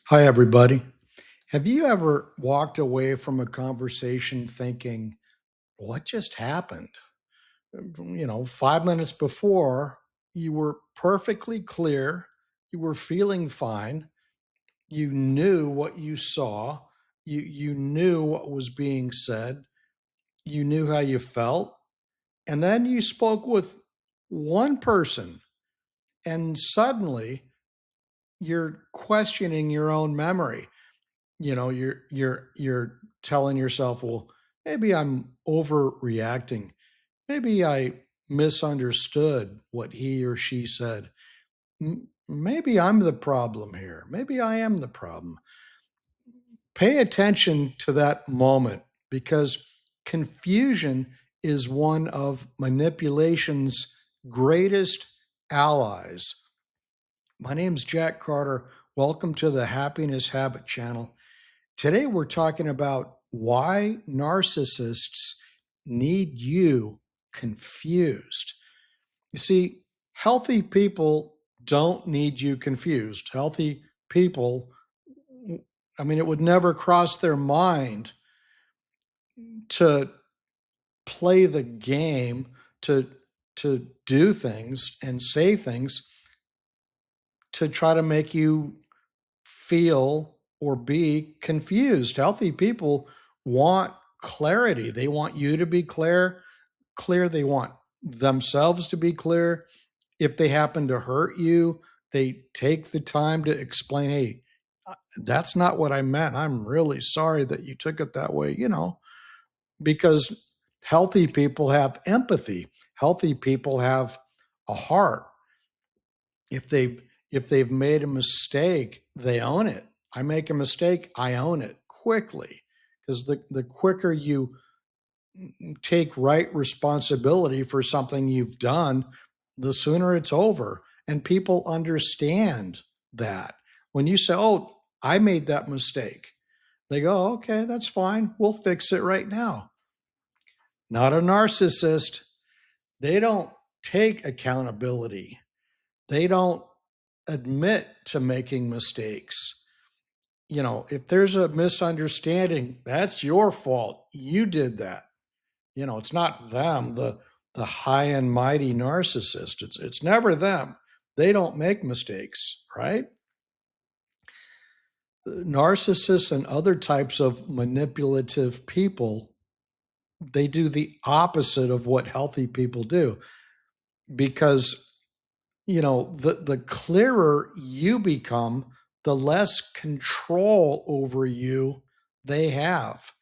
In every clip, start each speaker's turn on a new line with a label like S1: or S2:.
S1: Hi, everybody. Have you ever walked away from a conversation thinking, what just happened? 5 minutes before, you were perfectly clear, you were feeling fine, you knew what you saw, you knew what was being said, you knew how you felt, and then you spoke with one person, and suddenly you're questioning your own memory. You're telling yourself, well, maybe I'm overreacting. Maybe I misunderstood what he or she said. Maybe I'm the problem here. Maybe I am the problem. Pay attention to that moment because confusion is one of manipulation's greatest allies. My name's Jack Carter. Welcome to the Happiness Habit channel. Today, we're talking about why narcissists need you confused. You see, healthy people don't need you confused. Healthy people, it would never cross their mind to play the game, to, to do things and say things to try to make you feel or be confused. Healthy people want clarity. They want you to be clear. They want themselves to be clear. If they happen to hurt you, they take the time to explain, hey, that's not what I meant. I'm really sorry that you took it that way, because healthy people have empathy. Healthy people have a heart. If they've made a mistake, they own it. I make a mistake, I own it quickly, because the quicker you take right responsibility for something you've done, the sooner it's over. And people understand that. When you say, oh, I made that mistake, they go, okay, that's fine. We'll fix it right now. Not a narcissist. They don't take accountability. They don't admit to making mistakes. If there's a misunderstanding, that's your fault. You did that. It's not them, the high and mighty narcissist. It's never them. They don't make mistakes, right? Narcissists and other types of manipulative people, they do the opposite of what healthy people do, because the clearer you become, the less control over you they have.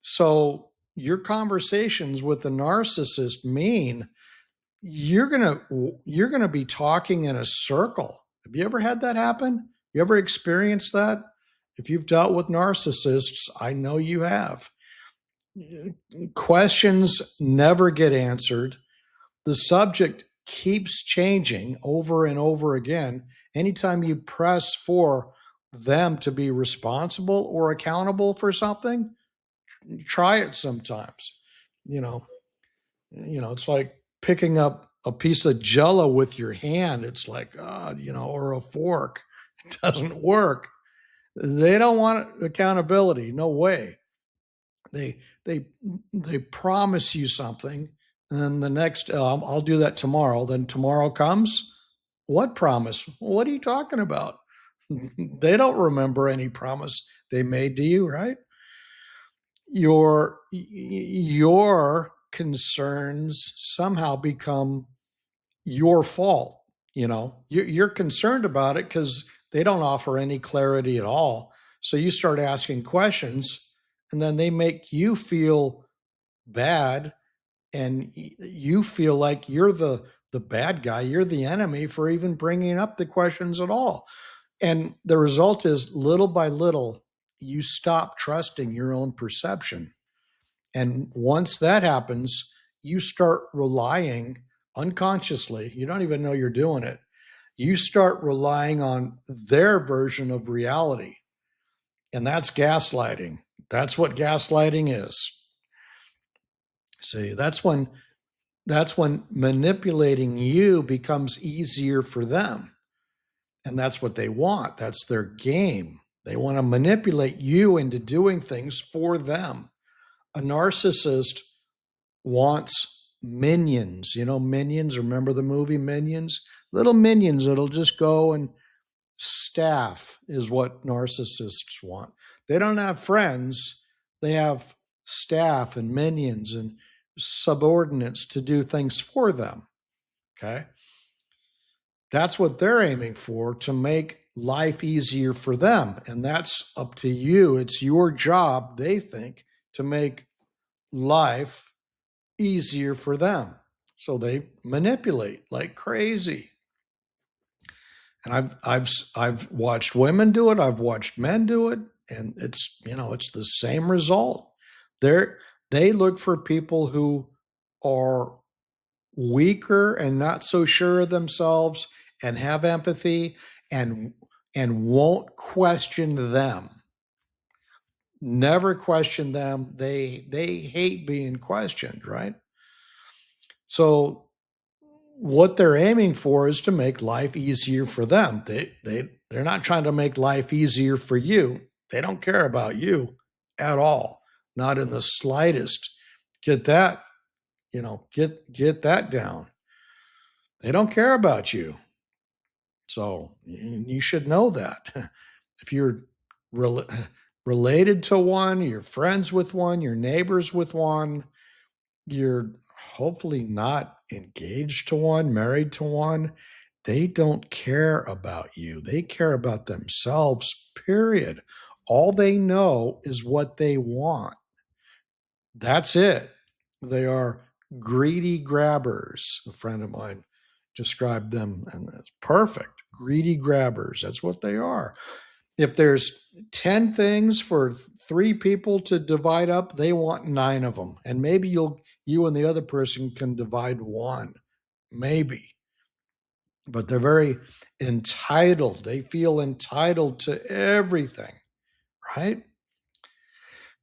S1: So your conversations with the narcissist mean you're gonna be talking in a circle. Have you ever had that happen? You ever experienced that? If you've dealt with narcissists, I know you have. Questions never get answered. The subject keeps changing over and over again. Anytime you press for them to be responsible or accountable for something, try it sometimes. You know, it's like picking up a piece of jello with your hand. It's like, or a fork. It doesn't work. They don't want accountability. No way. They they they promise you something, and then the next, I'll do that tomorrow. Then tomorrow comes. What promise? What are you talking about? They don't remember any promise they made to you, right? Your concerns somehow become your fault. You're concerned about it because they don't offer any clarity at all. So you start asking questions, and then they make you feel bad, and you feel like you're the bad guy, you're the enemy for even bringing up the questions at all. And the result is, little by little, you stop trusting your own perception. And once that happens, you start relying unconsciously, you don't even know you're doing it. You start relying on their version of reality. And that's gaslighting. That's what gaslighting is. See, that's when manipulating you becomes easier for them. And that's what they want. That's their game. They want to manipulate you into doing things for them. A narcissist wants minions. You know, minions, remember the movie Minions? Little minions that'll just go and staff is what narcissists want. They don't have friends, they have staff and minions and subordinates to do things for them. Okay. That's what they're aiming for, to make life easier for them. And that's up to you. It's your job, they think, to make life easier for them. So they manipulate like crazy. And I've watched women do it, I've watched men do it, and it's the same result. They look for people who are weaker and not so sure of themselves and have empathy and won't question them. Never question them. They hate being questioned, right? So what they're aiming for is to make life easier for them. They're not trying to make life easier for you. They don't care about you at all, not in the slightest. Get that, get that down. They don't care about you. So you should know that. If you're related to one, you're friends with one, you're neighbors with one, you're hopefully not engaged to one, married to one, they don't care about you. They care about themselves, period. All they know is what they want. That's it. They are greedy grabbers. A friend of mine described them, and that's perfect. Greedy grabbers. That's what they are. If there's 10 things for 3 people to divide up, they want 9 of them. And maybe you and the other person can divide 1. Maybe. But they're very entitled. They feel entitled to everything, right?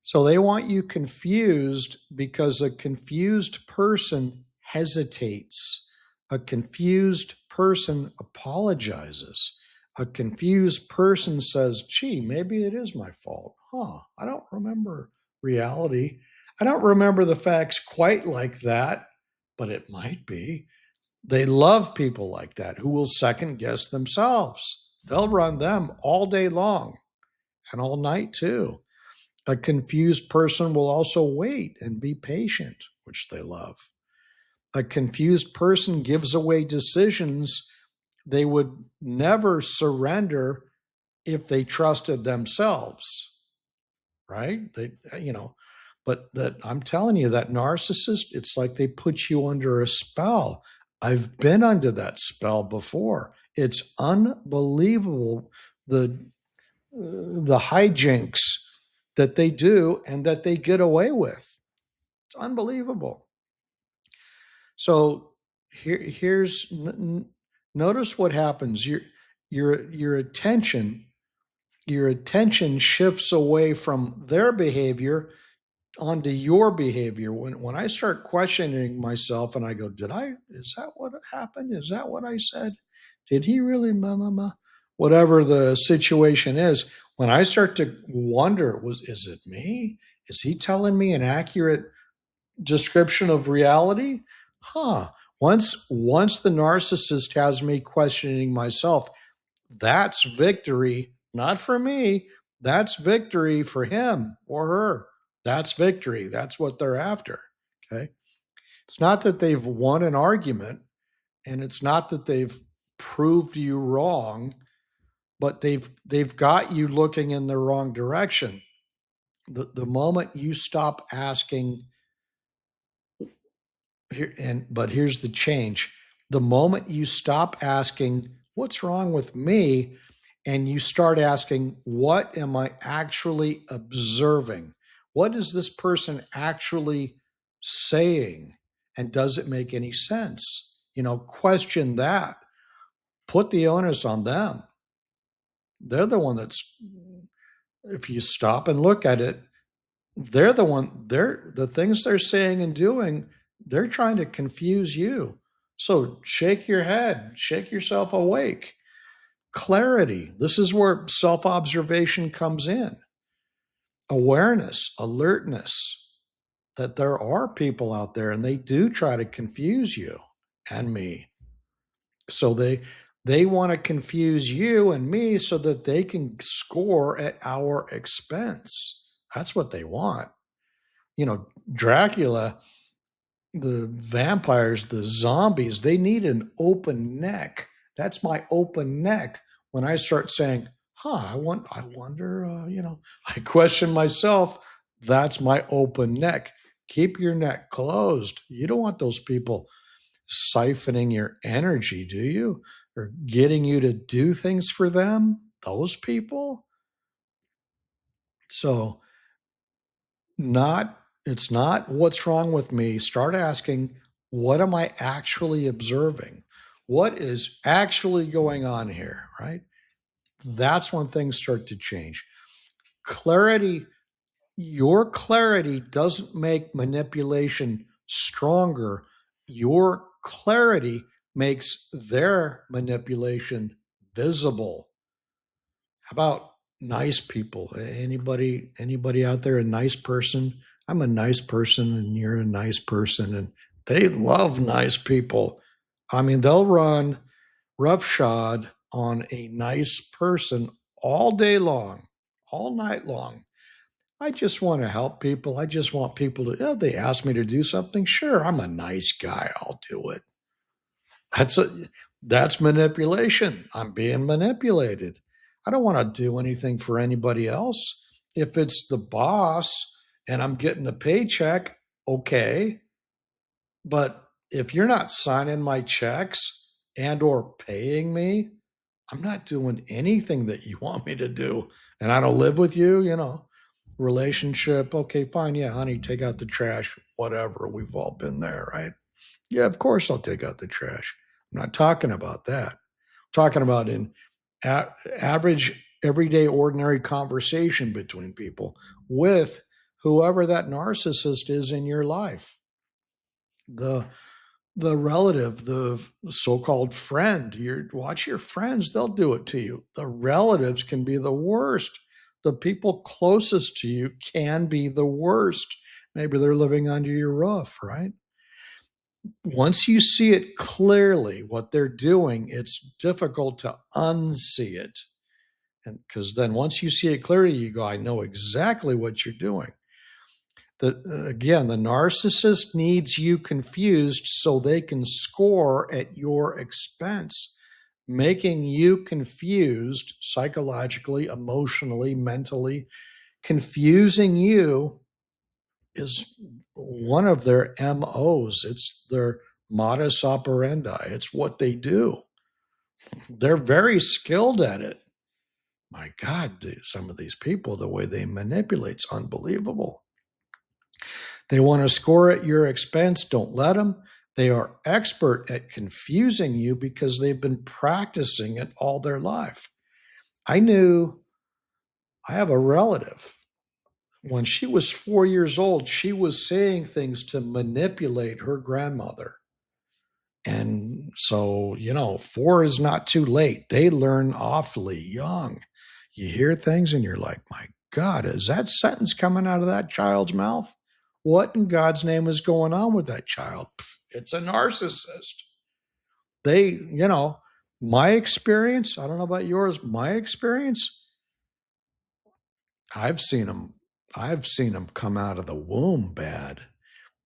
S1: So they want you confused because a confused person hesitates. A confused person apologizes. A confused person says, gee, maybe it is my fault. I don't remember reality. I don't remember the facts quite like that, but it might be. They love people like that who will second guess themselves. They'll run them all day long and all night too. A confused person will also wait and be patient, which they love. A confused person gives away decisions they would never surrender if they trusted themselves, right? But that I'm telling you, that narcissist, it's like they put you under a spell. I've been under that spell before. It's unbelievable the hijinks that they do and that they get away with. It's unbelievable. So here's notice what happens. Your attention shifts away from their behavior onto your behavior. When I start questioning myself and I go, is that what happened? Is that what I said? Did he really, whatever the situation is, when I start to wonder, is it me? Is he telling me an accurate description of reality? Once the narcissist has me questioning myself, that's victory, not for me. That's victory for him or her. That's victory. That's what they're after. Okay. It's not that they've won an argument, and it's not that they've proved you wrong, but they've got you looking in the wrong direction. The moment you stop asking, but here's the change. The moment you stop asking, what's wrong with me? And you start asking, what am I actually observing? What is this person actually saying? And does it make any sense? Question that. Put the onus on them. They're the one if you stop and look at it, they're the things they're saying and doing, they're trying to confuse you. So shake your head, shake yourself awake. clarity. This is where self observation comes in, awareness, alertness that there are people out there and they do try to confuse you and me. So they want to confuse you and me so that they can score at our expense. That's what they want. You know, Dracula, the vampires, the zombies, they need an open neck. That's my open neck. When I start saying, I wonder, I question myself. That's my open neck. Keep your neck closed. You don't want those people siphoning your energy, do you? Or getting you to do things for them, those people. So, not it's not what's wrong with me. Start asking, what am I actually observing? What is actually going on here, right? That's when things start to change. Clarity, your clarity doesn't make manipulation stronger. Your clarity makes their manipulation visible. How about nice people? Anybody out there a nice person? I'm a nice person and you're a nice person and they love nice people. I mean, they'll run roughshod on a nice person all day long, all night long. I just want to help people. I just want people to, they ask me to do something. Sure, I'm a nice guy. I'll do it. That's a that's manipulation. I'm being manipulated. I don't want to do anything for anybody else. If it's the boss and I'm getting a paycheck, okay. But if you're not signing my checks and or paying me, I'm not doing anything that you want me to do. And I don't live with you, relationship. Okay, fine. Yeah, honey, take out the trash, whatever. We've all been there, right? Yeah, of course I'll take out the trash. I'm not talking about that. I'm talking about in average, everyday, ordinary conversation between people with whoever that narcissist is in your life. The the relative, the so-called friend. Watch your friends; they'll do it to you. The relatives can be the worst. The people closest to you can be the worst. Maybe they're living under your roof, right? Once you see it clearly what they're doing, it's difficult to unsee it. And because then once you see it clearly, you go, I know exactly what you're doing. Again, the narcissist needs you confused so they can score at your expense. Making you confused psychologically, emotionally, mentally, confusing you is one of their MOs. It's their modus operandi. It's what they do. They're very skilled at it. My God, some of these people, the way they manipulate is unbelievable. They want to score at your expense. Don't let them. They are expert at confusing you because they've been practicing it all their life. I have a relative. When she was 4 years old, she was saying things to manipulate her grandmother. And so, 4 is not too late. They learn awfully young. You hear things and you're like, my God, is that sentence coming out of that child's mouth? What in God's name is going on with that child? It's a narcissist. They, my experience, I don't know about yours, my experience, I've seen them. I've seen them come out of the womb bad.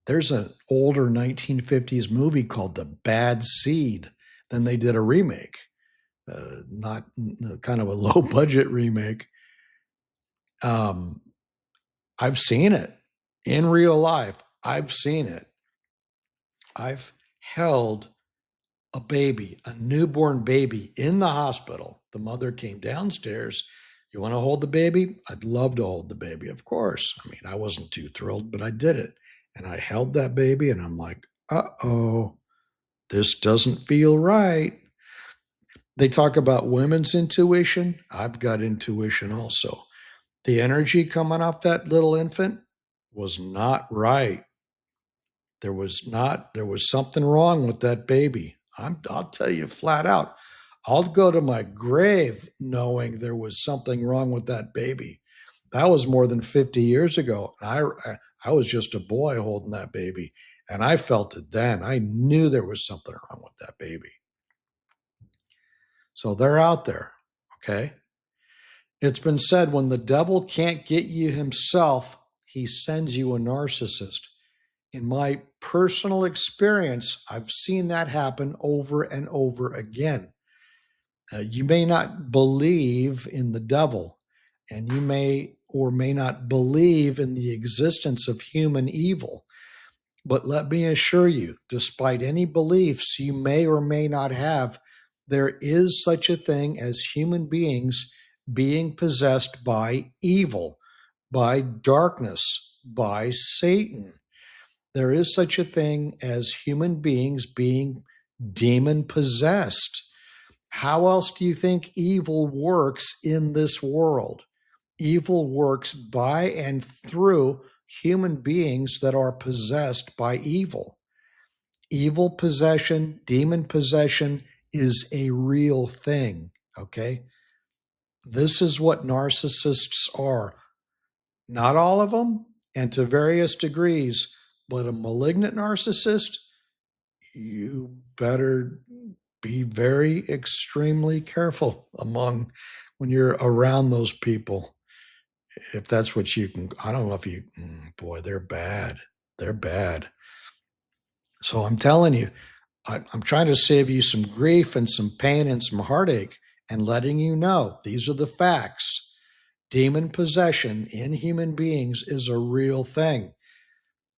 S1: There's an older 1950s movie called The Bad Seed. Then they did a remake, not kind of a low budget remake. I've seen it in real life. I've seen it. I've held a baby, a newborn baby in the hospital. The mother came downstairs. You want to hold the baby? I'd love to hold the baby, of course. I mean, I wasn't too thrilled, but I did it. And I held that baby and I'm like, uh-oh, this doesn't feel right. They talk about women's intuition. I've got intuition also. The energy coming off that little infant was not right. There was something wrong with that baby. I'll tell you flat out. I'll go to my grave knowing there was something wrong with that baby. That was more than 50 years ago. I was just a boy holding that baby, and I felt it then. I knew there was something wrong with that baby. So they're out there, okay? It's been said when the devil can't get you himself, he sends you a narcissist. In my personal experience, I've seen that happen over and over again. You may not believe in the devil, and you may or may not believe in the existence of human evil. But let me assure you, despite any beliefs you may or may not have, there is such a thing as human beings being possessed by evil, by darkness, by Satan. There is such a thing as human beings being demon possessed. How else do you think evil works in this world? Evil works by and through human beings that are possessed by evil. Evil possession, demon possession is a real thing, okay? This is what narcissists are. Not all of them, and to various degrees, but a malignant narcissist, you better be very extremely careful among when you're around those people. If that's what you can, I don't know if you, boy, they're bad. They're bad. So I'm telling you, I'm trying to save you some grief and some pain and some heartache and letting you know these are the facts. Demon possession in human beings is a real thing.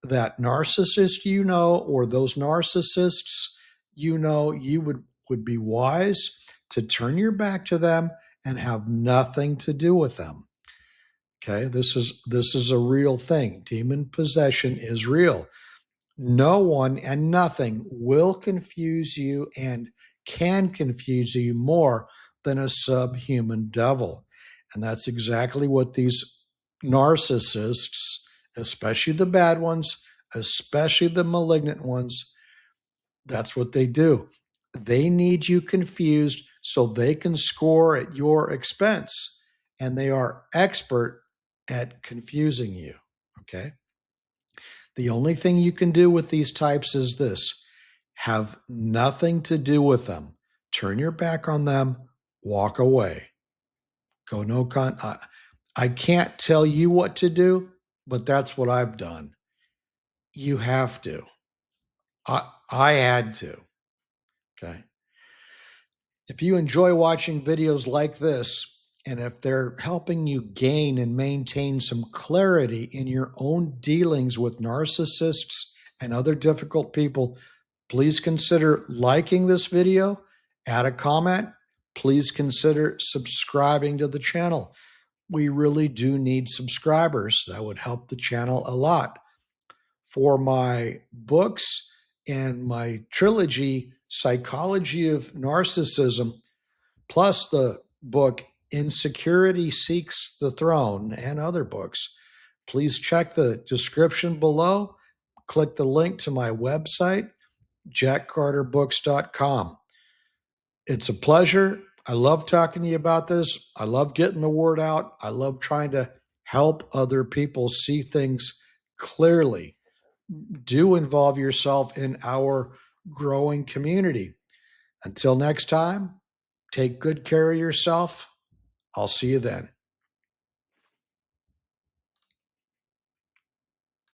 S1: That narcissist you know, or those narcissists you know, you would be wise to turn your back to them and have nothing to do with them. Okay, this is a real thing. Demon possession is real. No one and nothing will confuse you and can confuse you more than a subhuman devil. And that's exactly what these narcissists, especially the bad ones, especially the malignant ones, that's what they do. They need you confused so they can score at your expense. And they are expert at confusing you. Okay. The only thing you can do with these types is this: have nothing to do with them. Turn your back on them, walk away. Go no con. I can't tell you what to do, but that's what I've done. You have to. I had to. Okay. If you enjoy watching videos like this, and if they're helping you gain and maintain some clarity in your own dealings with narcissists and other difficult people, please consider liking this video, add a comment. Please consider subscribing to the channel. We really do need subscribers. That would help the channel a lot. For my books and my trilogy, Psychology of Narcissism, plus the book Insecurity Seeks the Throne and other books, please check the description below. Click the link to my website, jackcarterbooks.com. It's a pleasure. I love talking to you about this. I love getting the word out. I love trying to help other people see things clearly. Do involve yourself in our growing community. Until next time, take good care of yourself. I'll see you then.